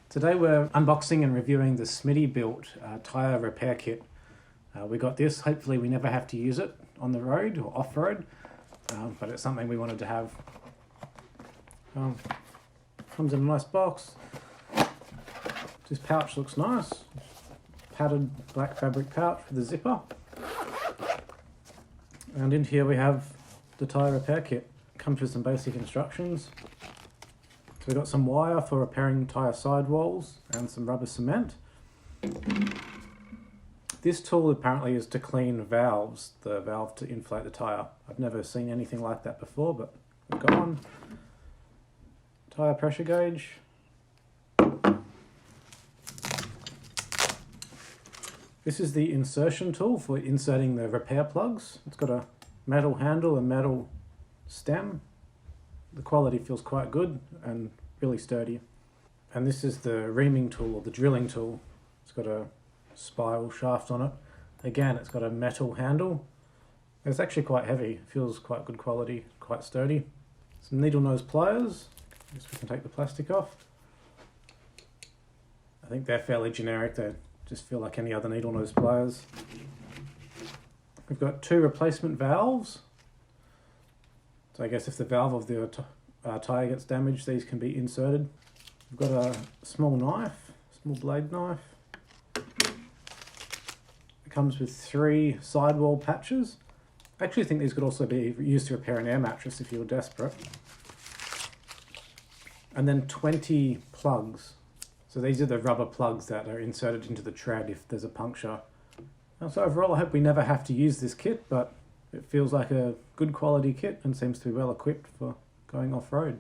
Today we're unboxing and reviewing the Smittybilt tyre repair kit. We got this, hopefully we never have to use it on the road or off-road, but it's something we wanted to have. Comes in a nice box. This pouch looks nice. Padded black fabric pouch with a zipper. And in here we have the tyre repair kit. Comes with some basic instructions. So we've got some wire for repairing tyre sidewalls and some rubber cement. This tool apparently is to clean valves, the valve to inflate the tyre. I've never seen anything like that before, but we've got one. Tyre pressure gauge. This is the insertion tool for inserting the repair plugs. It's got a metal handle and metal stem. The quality feels quite good and really sturdy. And this is the reaming tool or the drilling tool. It's got a spiral shaft on it. Again, it's got a metal handle. It's actually quite heavy. It feels quite good quality, quite sturdy. Some needle nose pliers. I guess we can take the plastic off. I think they're fairly generic. They just feel like any other needle nose pliers. We've got two replacement valves. So I guess if the valve of the tyre gets damaged, these can be inserted. We've got a small knife, small blade knife. It comes with 3 sidewall patches. I actually think these could also be used to repair an air mattress if you were desperate. And then 20 plugs. So these are the rubber plugs that are inserted into the tread if there's a puncture. So overall, I hope we never have to use this kit, but it feels like a good quality kit and seems to be well equipped for going off-road.